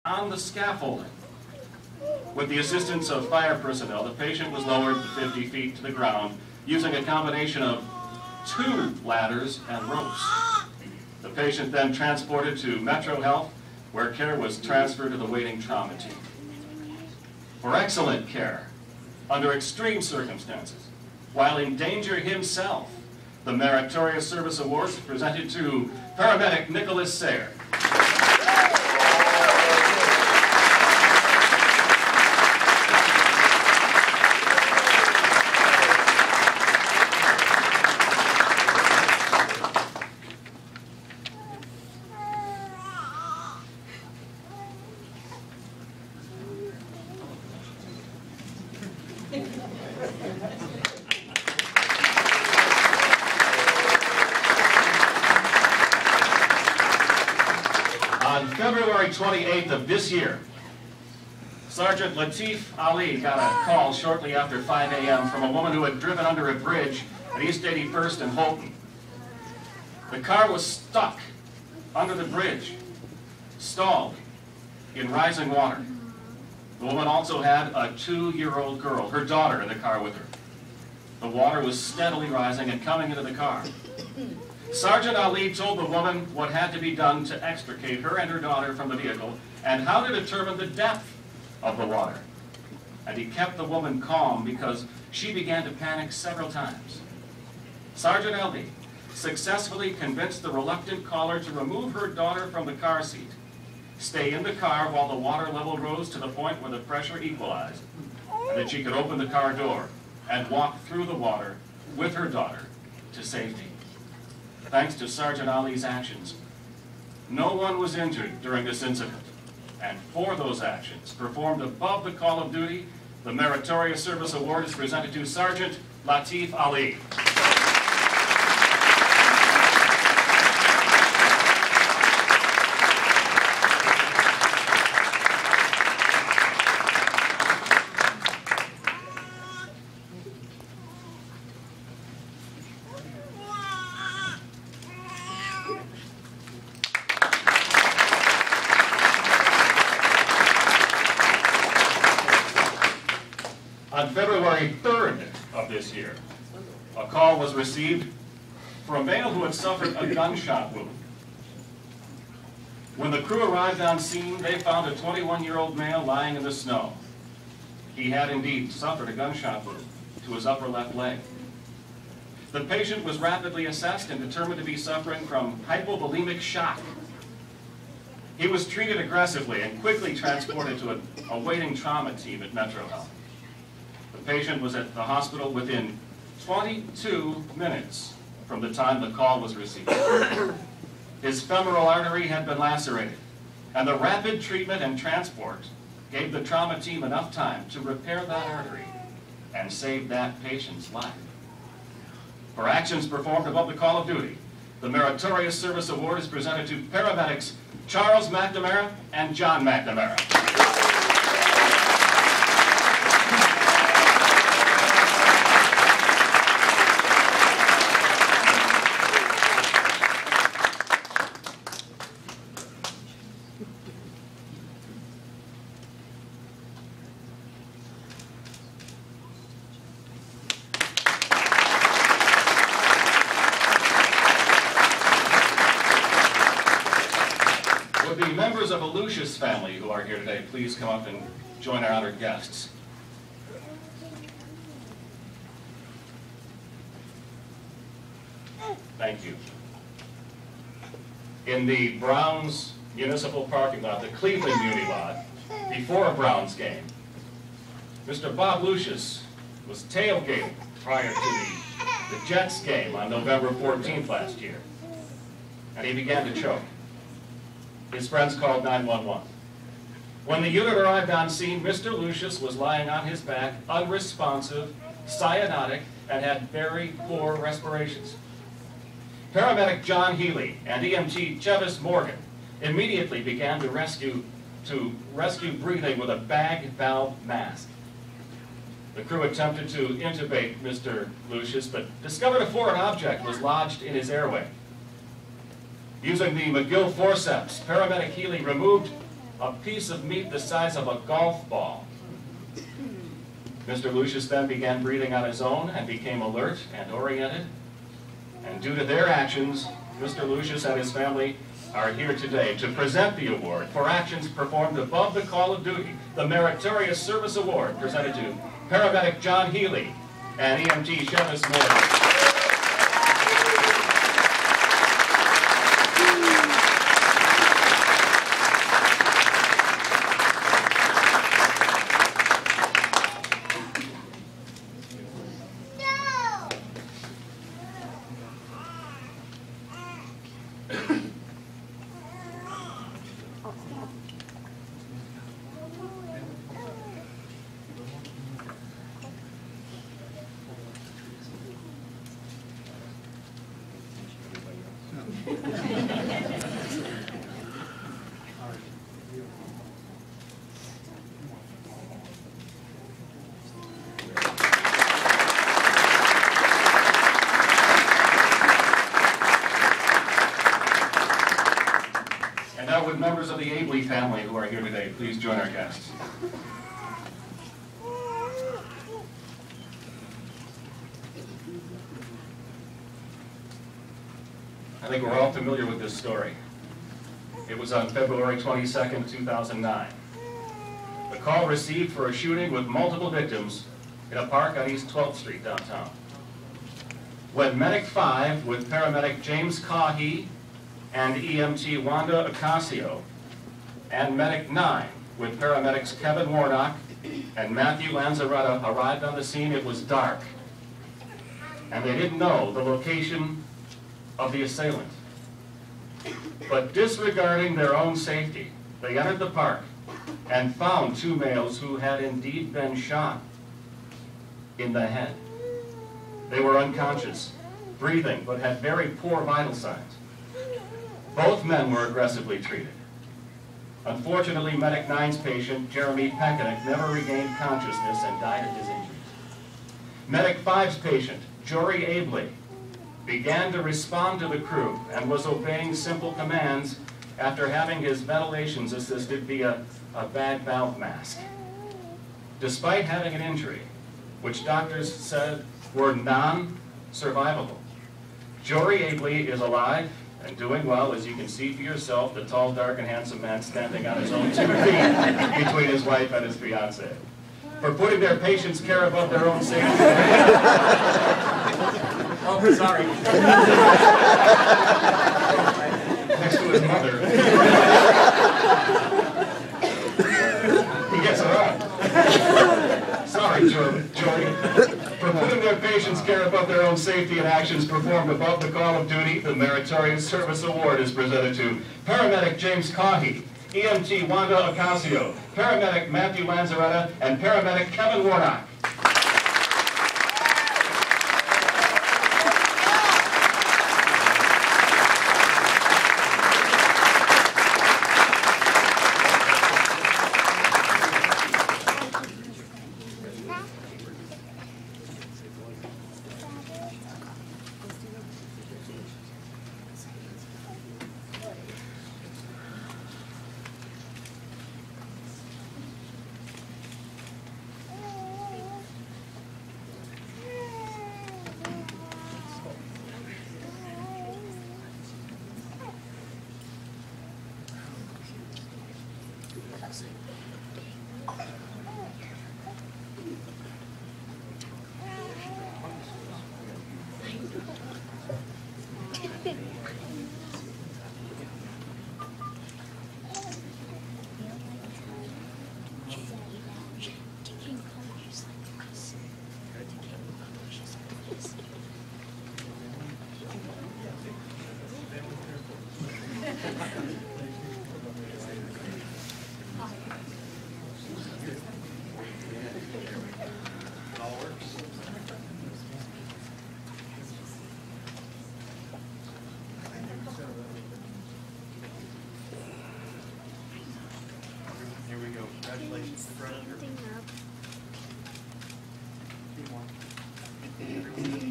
on the scaffolding. With the assistance of fire personnel, the patient was lowered 50 feet to the ground using a combination of 2 ladders and ropes. The patient then transported to Metro Health, where care was transferred to the waiting trauma team. For excellent care, under extreme circumstances, while in danger himself, the Meritorious Service Award is presented to paramedic Nicholas Sayre. On February 28th of this year, Sergeant Latif Ali got a call shortly after 5 a.m. from a woman who had driven under a bridge at East 81st and Holton. The car was stuck under the bridge, stalled in rising water. The woman also had a 2-year-old girl, her daughter, in the car with her. The water was steadily rising and coming into the car. Sergeant Ali told the woman what had to be done to extricate her and her daughter from the vehicle and how to determine the depth of the water. And he kept the woman calm because she began to panic several times. Sergeant Ali successfully convinced the reluctant caller to remove her daughter from the car seat, stay in the car while the water level rose to the point where the pressure equalized, and that she could open the car door and walk through the water with her daughter to safety. Thanks to Sergeant Ali's actions, no one was injured during this incident. And for those actions, performed above the call of duty, the Meritorious Service Award is presented to Sergeant Latif Ali. On February 3rd of this year, a call was received for a male who had suffered a gunshot wound. When the crew arrived on scene, they found a 21-year-old male lying in the snow. He had indeed suffered a gunshot wound to his upper left leg. The patient was rapidly assessed and determined to be suffering from hypovolemic shock. He was treated aggressively and quickly transported to a waiting trauma team at Metro Health. The patient was at the hospital within 22 minutes from the time the call was received. His femoral artery had been lacerated, and the rapid treatment and transport gave the trauma team enough time to repair that artery and save that patient's life. For actions performed above the call of duty, the Meritorious Service Award is presented to paramedics Charles McNamara and John McNamara. Would the members of a Lucius family who are here today please come up and join our honored guests? Thank you. In the Browns municipal parking lot, the Cleveland Muni lot, before a Browns game, Mr. Bob Lucius was tailgating prior to the Jets game on November 14th last year, and he began to choke. His friends called 911. When the unit arrived on scene, Mr. Lucius was lying on his back, unresponsive, cyanotic, and had very poor respirations. Paramedic John Healy and EMT Chevis Morgan immediately began to rescue breathing with a bag valve mask. The crew attempted to intubate Mr. Lucius, but discovered a foreign object was lodged in his airway. Using the McGill forceps, paramedic Healy removed a piece of meat the size of a golf ball. Mr. Lucius then began breathing on his own and became alert and oriented. And due to their actions, Mr. Lucius and his family are here today to present the award for actions performed above the call of duty, the Meritorious Service Award presented to paramedic John Healy and EMT Shevis Morgan. And now would members of the Abley family who are here today please join our guests. I think we're all familiar with this story. It was on February 22nd, 2009. The call received for a shooting with multiple victims in a park on East 12th Street downtown. When Medic 5 with paramedic James Cawhey and EMT Wanda Ocasio and Medic 9 with paramedics Kevin Warnock and Matthew Lanzaretta arrived on the scene, it was dark. And they didn't know the location of the assailant. But disregarding their own safety, they entered the park and found two males who had indeed been shot in the head. They were unconscious, breathing, but had very poor vital signs. Both men were aggressively treated. Unfortunately, Medic 9's patient, Jeremy Peckinick, never regained consciousness and died of his injuries. Medic 5's patient, Jory Abley, began to respond to the crew and was obeying simple commands after having his ventilations assisted via a bag valve mask. Despite having an injury, which doctors said were non-survivable, Jory Abley is alive and doing well, as you can see for yourself, the tall, dark, and handsome man standing on his own 2 feet between his wife and his fiancée. For putting their patient's care above their own safety. Oh, sorry. Next to his mother. He gets around. Sorry, Jory. For putting their patient's care above their own safety and actions performed above the call of duty, the Meritorious Service Award is presented to paramedic James Cawhey, EMT Wanda Ocasio, paramedic Matthew Lanzaretta, and paramedic Kevin Warnock. Congratulations to Brennan.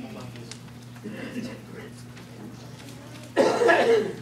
Hold on, please.